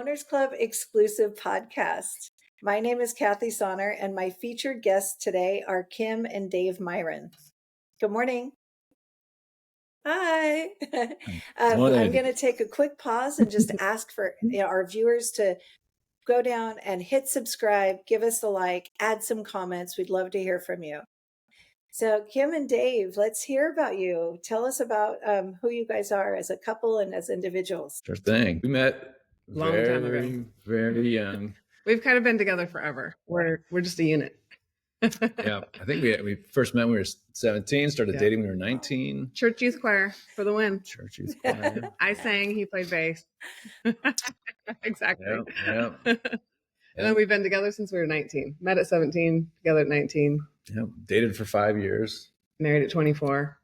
Owners Club exclusive podcast. My name is Kathie Sonner, and my featured guests today are Kim and Dave Myron. Good morning. Hi. I'm going to take a quick pause and just ask for our viewers to go down and hit subscribe, give us a like, add some comments. We'd love to hear from you. So Kim and Dave, let's hear about you. Tell us about who you guys are as a couple and as individuals. Sure thing. We met very young. We've kind of been together forever. We're just a unit. Yeah, I think we first met when we were 17, started dating when we were 19. Church youth choir for the win. Church youth choir. I sang, he played bass. Exactly. Yeah. And then we've been together since we were 19. Met at 17, together at 19. Yeah, dated for 5 years. Married at 24.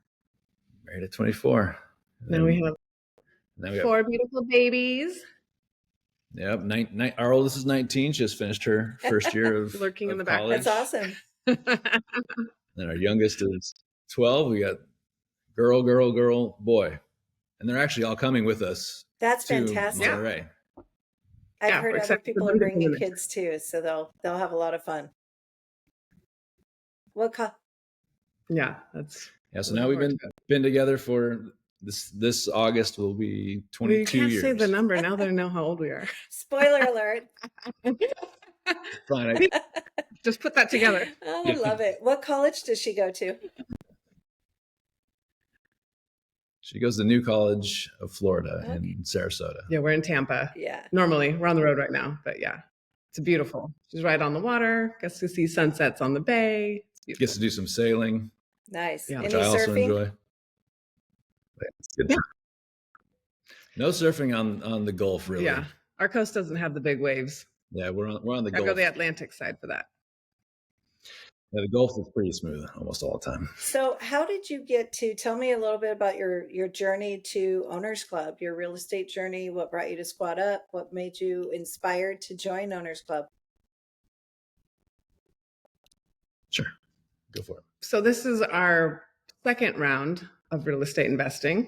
Married at 24. Then we have 4 beautiful babies. Yep. Our oldest is 19. She just finished her first year of lurking in the college. back. That's awesome. And our youngest is 12. We got girl, boy. And they're actually all coming with us. That's fantastic. Monterey. I've heard other people are bringing kids too, so they'll have a lot of fun. So now we've been together for this August will be 22 years. You can't say the number now that I know how old we are. Spoiler alert. Fine. Just put that together. Oh, I love it. What college does she go to? She goes to New College of Florida in Sarasota. Yeah, we're in Tampa. Yeah. Normally, we're on the road right now, but yeah, it's beautiful. She's right on the water. Gets to see sunsets on the bay. Gets to do some sailing. Nice. Yeah. Which I also enjoy. It's good. No surfing on the Gulf, really. Yeah, our coast doesn't have the big waves. Yeah, we're on the I Gulf. go the Atlantic side for that. Yeah, the Gulf is pretty smooth almost all the time. So how did you get to, tell me a little bit about your journey to Owners Club, your real estate journey, what brought you to Squad Up, what made you inspired to join Owners Club? Sure, go for it. So this is our second round of real estate investing.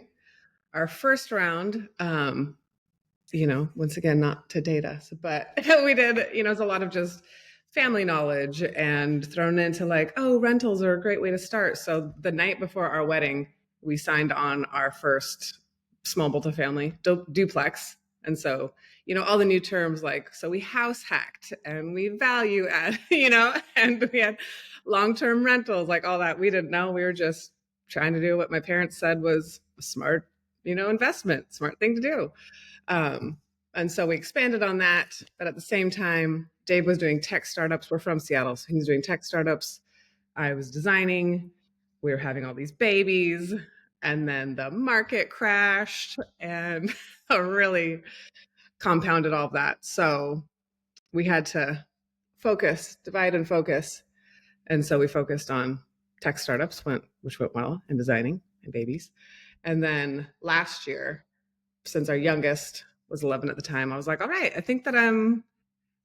Our first round, once again, not to date us, but we did, it's a lot of just family knowledge and thrown into rentals are a great way to start. So the night before our wedding, we signed on our first small multifamily duplex. And so, all the new terms so we house hacked and we value add, and we had long-term rentals, all that. We didn't know. We were just trying to do what my parents said was a smart, investment, smart thing to do. And so we expanded on that. But at the same time, Dave was doing tech startups. We're from Seattle, so he was doing tech startups. I was designing. We were having all these babies. And then the market crashed and really compounded all of that. So we had to divide and focus. And so we focused on tech startups, which went well, and designing and babies. And then last year, since our youngest was 11 at the time, I was like, all right, I think that I'm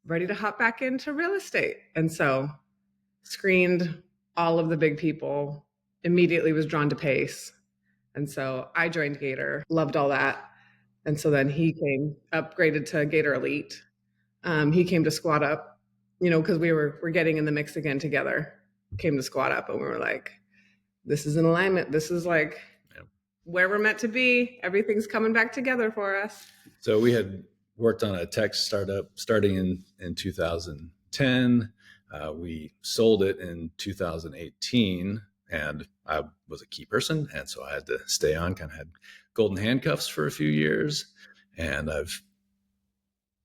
ready to hop back into real estate. And so screened all of the big people, immediately was drawn to PACE. And so I joined Gator, loved all that. And so then he upgraded to Gator Elite. He came to Squad Up, because we're getting in the mix again together, came to Squad Up, and we were like, this is in alignment. This is where we're meant to be. Everything's coming back together for us. So we had worked on a tech startup starting in 2010. We sold it in 2018, and I was a key person, and so I had to stay on, kind of had golden handcuffs for a few years, and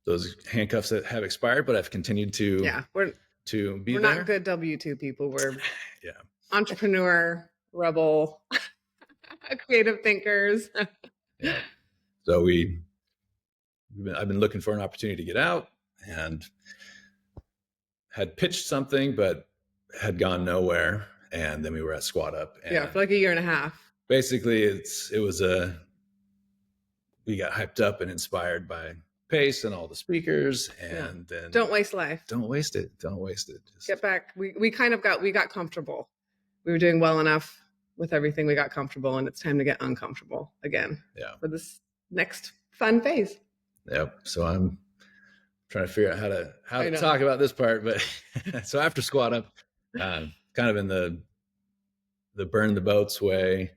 those handcuffs that have expired, but I've continued to be we're there. Not good W-2 people. We're yeah, entrepreneur, rebel, creative thinkers. Yeah. So I've been looking for an opportunity to get out, and had pitched something, but had gone nowhere. And then we were at Squad Up. And for a year and a half. Basically, we got hyped up and inspired by PACE and all the speakers, and then don't waste life. Don't waste it. Just get back. We got comfortable. We were doing well enough with everything. We got comfortable, and it's time to get uncomfortable again. Yeah. For this next fun phase. Yep. So I'm trying to figure out how to talk about this part. But so after Squat Up, kind of in the burn the boats way.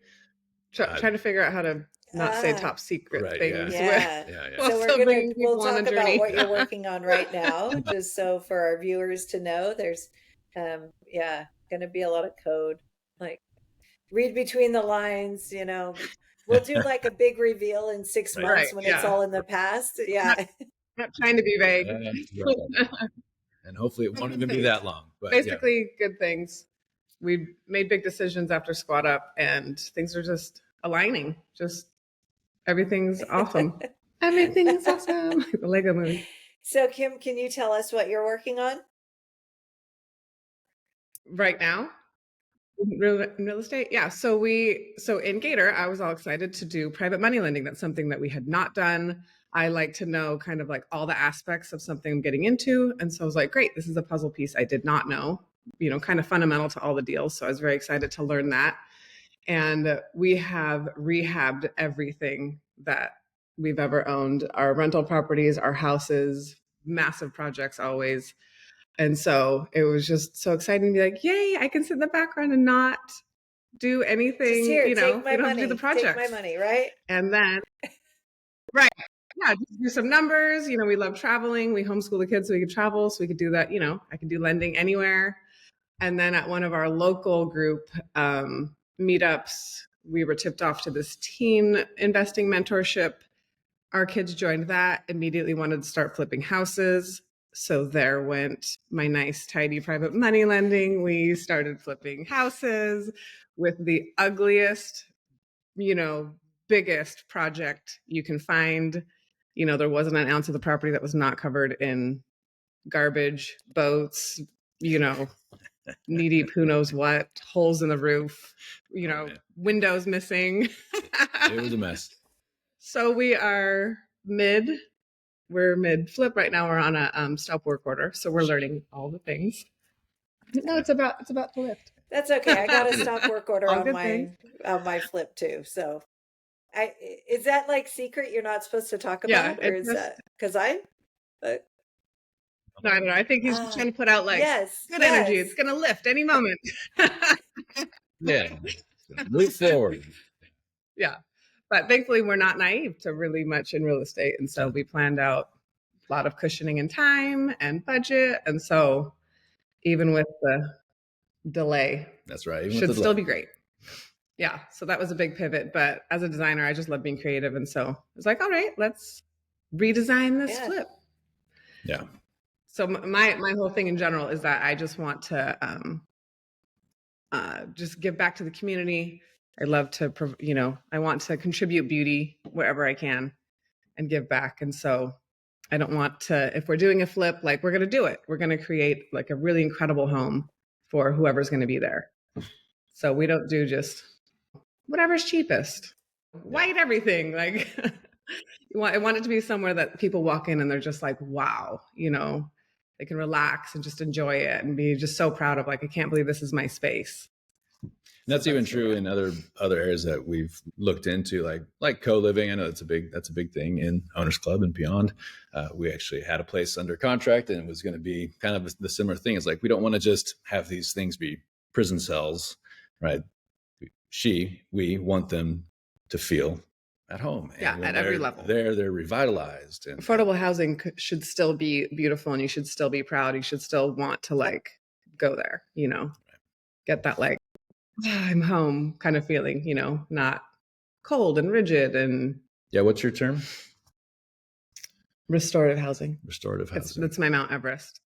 Trying to figure out how to not say top secret things. Yeah. So we'll talk about what you're working on right now, just so for our viewers to know. There's going to be a lot of code, like read between the lines, you know. We'll do like a big reveal in 6 months when it's all in the past. Yeah. Not trying to be vague. And hopefully it won't even be that long. But basically good things. We made big decisions after Squat Up and things are just aligning. Just everything's awesome. Everything's awesome. The Lego movie. So Kim, can you tell us what you're working on? Right now? In real estate? Yeah. So in Gator, I was all excited to do private money lending. That's something that we had not done. I like to know kind of like all the aspects of something I'm getting into. And so I was like, great, this is a puzzle piece I did not know, you know, kind of fundamental to all the deals. So I was very excited to learn that. And we have rehabbed everything that we've ever owned, our rental properties, our houses, massive projects always. And so it was just so exciting to be like, yay, I can sit in the background and not do anything, you know, we don't have to do the project. Take my money, right? And then, right. Yeah, just do some numbers. You know, we love traveling. We homeschool the kids so we could travel. So we could do that, you know, I could do lending anywhere. And then at one of our local group meetups, we were tipped off to this teen investing mentorship. Our kids joined that, immediately wanted to start flipping houses. So there went my nice, tidy private money lending. We started flipping houses with the ugliest, you know, biggest project you can find. You know, there wasn't an ounce of the property that was not covered in garbage, boats, you know, knee deep, who knows what, holes in the roof, you know, windows missing. It was a mess. So we're mid flip right now. We're on a stop work order. So we're learning all the things. No, it's about to lift. That's okay. I got a stop work order on my flip too. So is that like secret you're not supposed to talk about? Or is that because no, I don't know. I think he's just trying to put out like good energy. It's going to lift any moment. Move forward. Yeah. But thankfully, we're not naive to really much in real estate. And so we planned out a lot of cushioning in time and budget. And so even with the delay, that's right. Even should still be great. Yeah. So that was a big pivot. But as a designer, I just love being creative. And so I was like, all right, let's redesign this flip. Yeah. So my whole thing in general is that I just want to just give back to the community. I love to, you know, I want to contribute beauty wherever I can and give back. And so I don't want to, if we're doing a flip, like we're going to do it. We're going to create like a really incredible home for whoever's going to be there. So we don't do just whatever's cheapest, white everything. Like I want it to be somewhere that people walk in and they're just like, wow, you know, they can relax and just enjoy it and be just so proud of like, I can't believe this is my space. And that's even true in other areas that we've looked into, like co-living. I know that's a big thing in Owners Club and beyond. We actually had a place under contract, and it was going to be kind of the similar thing. It's like we don't want to just have these things be prison cells, right? We want them to feel at home. And at every level. They're revitalized. And affordable housing should still be beautiful, and you should still be proud. You should still want to like go there, you know, get that like, I'm home kind of feeling, you know, not cold and rigid. And what's your term? Restorative housing. That's my Mount Everest.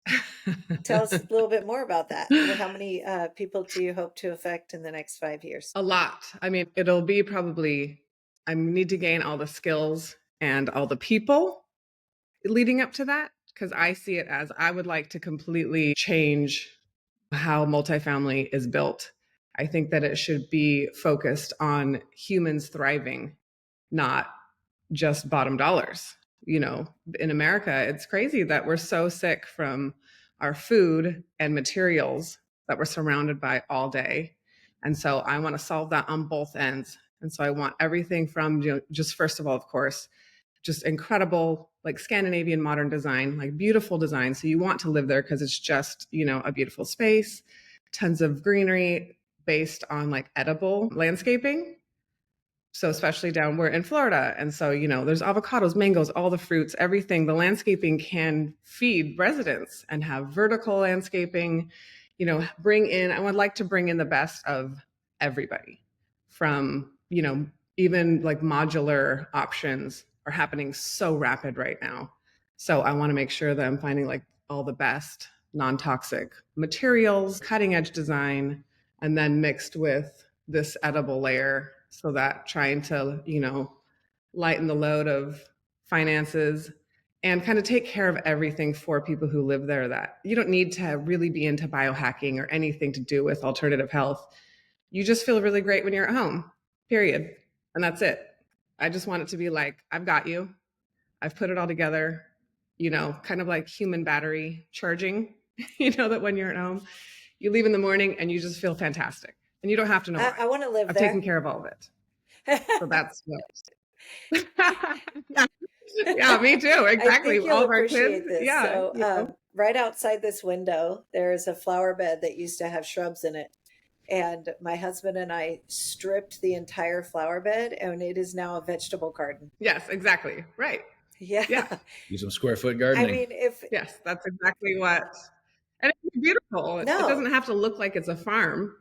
Tell us a little bit more about that. How many people do you hope to affect in the next 5 years? A lot. I mean, it'll be probably, I need to gain all the skills and all the people leading up to that, because I see it as I would like to completely change how multifamily is built. I think that it should be focused on humans thriving, not just bottom dollars. You know, in America, it's crazy that we're so sick from our food and materials that we're surrounded by all day. And so I want to solve that on both ends. And so I want everything from, you know, just first of all, of course, just incredible like Scandinavian modern design, like beautiful design. So you want to live there because it's just, a beautiful space, tons of greenery based on like edible landscaping. So especially down we're in Florida. And so, there's avocados, mangoes, all the fruits, everything. The landscaping can feed residents and have vertical landscaping, I would like to bring in the best of everybody from, even like modular options are happening so rapid right now. So I want to make sure that I'm finding like all the best non-toxic materials, cutting edge design, and then mixed with this edible layer so that trying to, lighten the load of finances and kind of take care of everything for people who live there, that you don't need to really be into biohacking or anything to do with alternative health. You just feel really great when you're at home, period. And that's it. I just want it to be like, I've got you. I've put it all together, kind of like human battery charging, that when you're at home, you leave in the morning and you just feel fantastic. And you don't have to know why. I want to live I've there. taken care of all of it. So that's what. Yeah, me too. Exactly. I think you'll all of our appreciate kids. this. Yeah. So, right outside this window, there's a flower bed that used to have shrubs in it. And my husband and I stripped the entire flower bed, and it is now a vegetable garden. Yes, exactly. Right. Yeah. Use some square foot gardening. I mean, yes, that's exactly what. And it's beautiful. No. It doesn't have to look like it's a farm.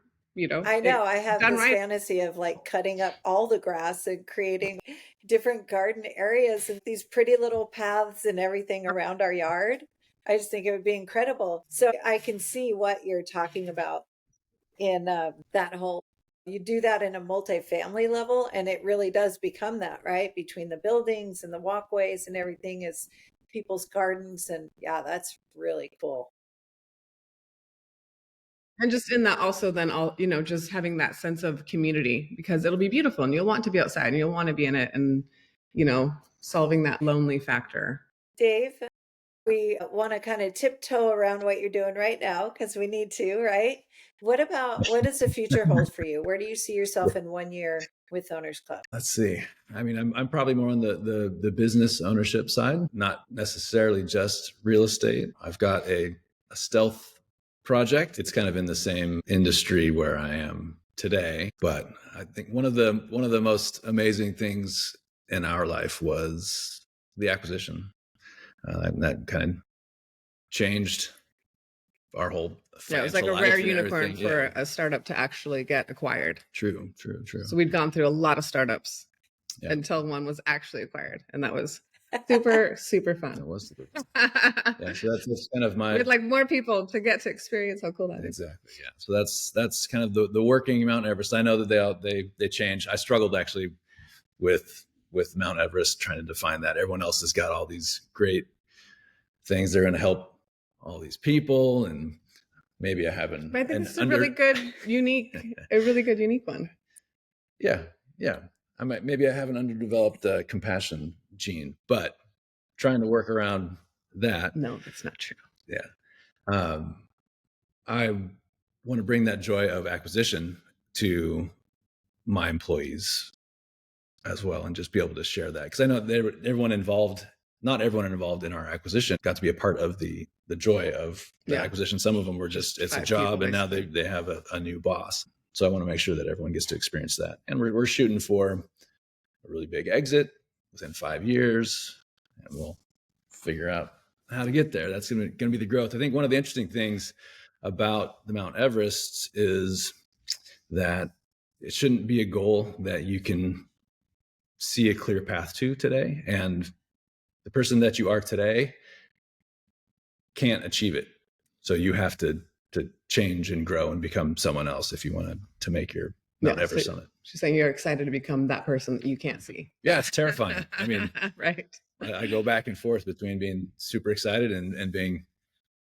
I know. I have this fantasy of like cutting up all the grass and creating different garden areas and these pretty little paths and everything around our yard. I just think it would be incredible. So I can see what you're talking about in that whole, you do that in a multifamily level, and it really does become that, right? Between the buildings and the walkways and everything is people's gardens. And yeah, that's really cool. And just in that also then all, just having that sense of community, because it'll be beautiful and you'll want to be outside and you'll want to be in it and, solving that lonely factor. Dave, we want to kind of tiptoe around what you're doing right now because we need to, right? What does the future hold for you? Where do you see yourself in 1 year with Owners Club? Let's see. I mean, I'm probably more on the business ownership side, not necessarily just real estate. I've got a stealth project. It's kind of in the same industry where I am today, but I think one of the most amazing things in our life was the acquisition. That kind of changed our whole. Yeah, it was like a rare unicorn for a startup to actually get acquired. True. So we'd gone through a lot of startups until one was actually acquired, and that was super, super fun. That was super fun. Yeah, so that's kind of my. We'd like more people to get to experience how cool that is. Exactly. Yeah. So that's kind of the working Mount Everest. I know that they change. I struggled actually with Mount Everest trying to define that. Everyone else has got all these great things. They're going to help all these people, and maybe I haven't. But I think this is a really good, unique one. Yeah. Maybe I have an underdeveloped compassion gene, but trying to work around that. No, that's not true. Yeah. I want to bring that joy of acquisition to my employees as well, and just be able to share that. Because I know everyone involved, not everyone involved in our acquisition got to be a part of the joy of the acquisition. Some of them were just, it's a job, and now they have a new boss. So I want to make sure that everyone gets to experience that. And we're shooting for a really big exit within 5 years, and we'll figure out how to get there. That's going to be the growth. I think one of the interesting things about the Mount Everest is that it shouldn't be a goal that you can see a clear path to today. And the person that you are today can't achieve it. So you have to change and grow and become someone else if you want to make your Mount Everest summit. She's saying you're excited to become that person that you can't see. Yeah, it's terrifying. I mean, right. I go back and forth between being super excited and being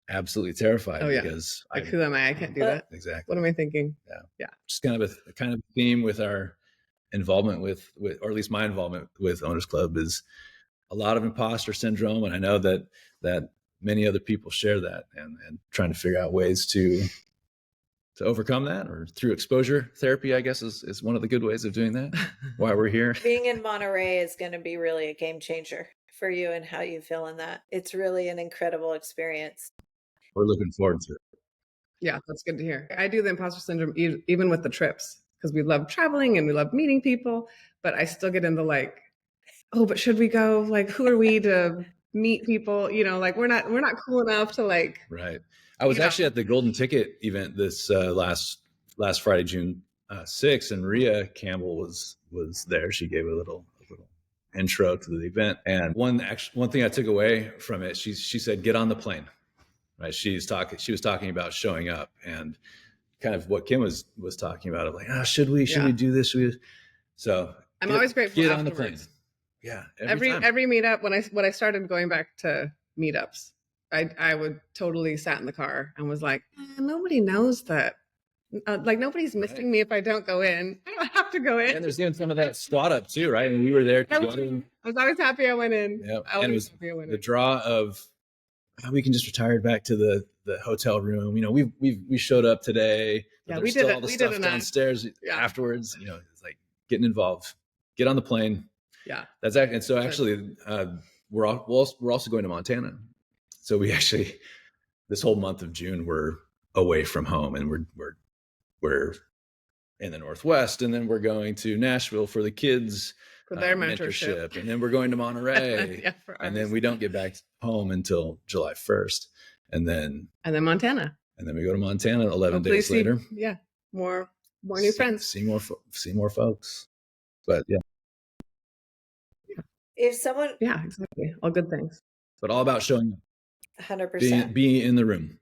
absolutely terrified. Oh, yeah. Because who am I? I can't do that. Exactly. What am I thinking? Yeah. Just kind of a theme with our involvement with, or at least my involvement with Owners Club, is a lot of imposter syndrome. And I know that many other people share that, and trying to figure out ways to overcome that, or through exposure therapy, I guess is one of the good ways of doing that. Why we're here. Being in Monterey is going to be really a game changer for you and how you feel in that. It's really an incredible experience. We're looking forward to it. Yeah, that's good to hear. I do the imposter syndrome even with the trips because we love traveling and we love meeting people, but I still get into like, oh, but should we go? Like, who are we to meet people? You know, like we're not cool enough to like. Right. I was actually at the Golden Ticket event this last Friday, June 6th, and Maria Campbell was there. She gave a little intro to the event, and one thing I took away from it, she said, "Get on the plane." Right. She was talking about showing up, and kind of what Kim was talking about. Of like, should we do this? So I'm always grateful get afterwards. on the plane. Yeah. Every meetup when I started going back to meetups, I would totally sat in the car and was like, nobody knows that. Like nobody's missing me if I don't go in. I don't have to go in. And there's even some of that squad up too, right? And we were there together. I was always happy I went in. Yeah. And it was the draw of we can just retire back to the hotel room. You know, we showed up today. Yeah, we did all the stuff downstairs afterwards. You know, it's like getting involved. Get on the plane. Yeah, that's actually. And so actually, we're also going to Montana. So we actually this whole month of June we're away from home, and we're in the Northwest, and then we're going to Nashville for the kids for their mentorship, and then we're going to Monterey, and then we don't get back home until July 1st, and then Montana, and then we go to Montana 11 days later. Yeah, more new friends, see more folks, but yeah. If someone, yeah, exactly, all good things, but all about showing up, 100%, being in the room.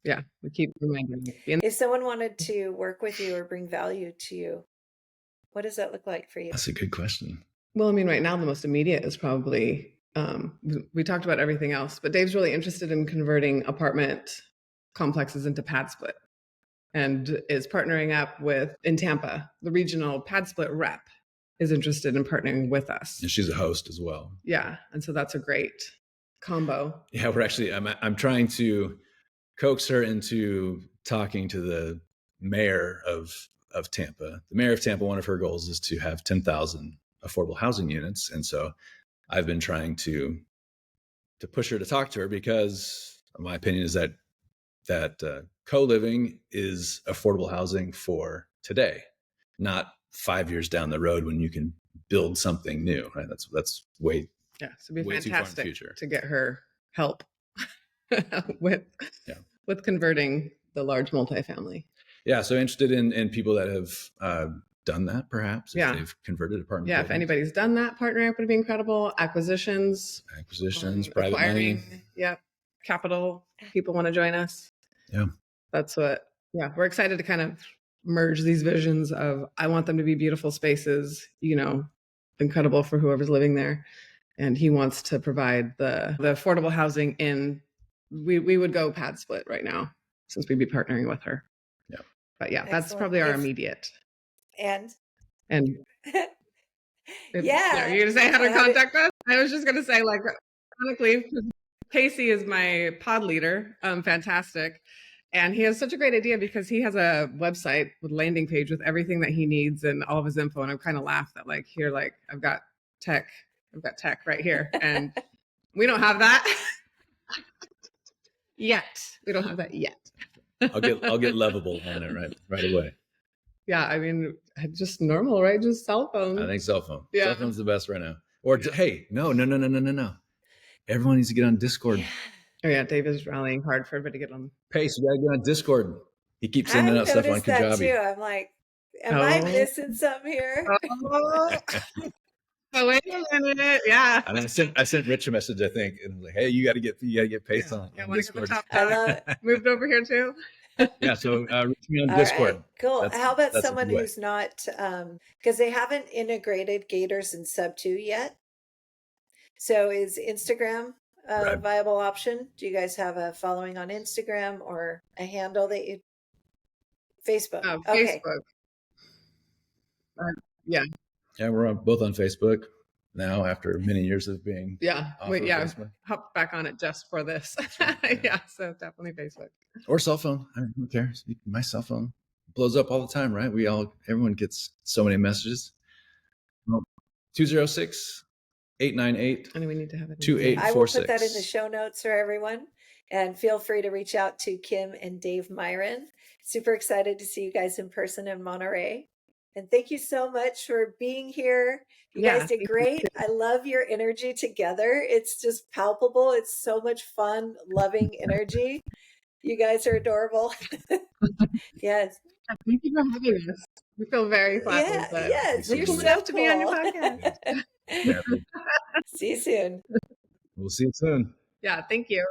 Yeah, we keep reminding you. If someone wanted to work with you or bring value to you, what does that look like for you? That's a good question. Well, I mean, right now the most immediate is probably we talked about everything else, but Dave's really interested in converting apartment complexes into PadSplit, and is partnering up with in Tampa. The regional PadSplit rep is interested in partnering with us, and she's a host as well. Yeah, and so that's a great combo. Yeah, we're actually I'm trying to coax her into talking to the mayor of Tampa. The mayor of Tampa, one of her goals is to have 10,000 affordable housing units. And so I've been trying to push her to talk to her, because my opinion is that co-living is affordable housing for today, not 5 years down the road when you can build something new, right? That's way, so it'd be way fantastic too far in the future to get her help with converting the large multifamily. Yeah, so interested in people that have done that, perhaps. If they've converted apartment. Yeah, if anybody's done that, partnering up would be incredible. Acquisitions, private money. Yeah, capital. People want to join us. Yeah, that's what. Yeah, we're excited to kind of merge these visions of I want them to be beautiful spaces. You know, incredible for whoever's living there, and he wants to provide the affordable housing in. We would go PadSplit right now, since we'd be partnering with her. Yeah. But yeah, that's probably our immediate. And yeah. You're going to say how to contact us? I was just going to say, like, ironically, Casey is my pod leader. Fantastic. And he has such a great idea because he has a website with landing page with everything that he needs and all of his info. And I'm kind of laughed that like, here, like I've got tech right here. And we don't have that. Yet. We don't have that yet. I'll get Lovable on it right away. Yeah, I mean, just normal, right? Just cell phone. I think cell phone. Yeah. Cell phone's the best right now. Or hey, no. Everyone needs to get on Discord. Oh yeah, Dave is rallying hard for everybody to get on. Pace, you gotta get on Discord. He keeps sending out stuff on Kajabi. Too. I'm like, am I missing something here? Oh, wait a minute. Yeah. And I sent Rich a message, I think, and I was like, hey, you gotta get Pace on Discord. I love it. Moved over here too. Yeah, so reach me on Discord. Right, cool. How about someone who's not, because they haven't integrated Gators and Sub 2 yet. So is Instagram a viable option? Do you guys have a following on Instagram or a handle that you? Facebook. Okay. Facebook. Yeah. Yeah, we're both on Facebook now after many years of being. Yeah. Hop back on it just for this. Right, yeah. So definitely Facebook. Or cell phone. I don't care. My cell phone blows up all the time, right? Everyone gets so many messages. 206 898 And we need to have it. 2846. I will put that in the show notes for everyone. And feel free to reach out to Kim and Dave Myron. Super excited to see you guys in person in Monterey. And thank you so much for being here. You guys did great. I love your energy together. It's just palpable. It's so much fun, loving energy. You guys are adorable. Yes. Thank you for having us. We feel very flattered. Yes, you're so cool to be on your podcast. See you soon. We'll see you soon. Yeah, thank you.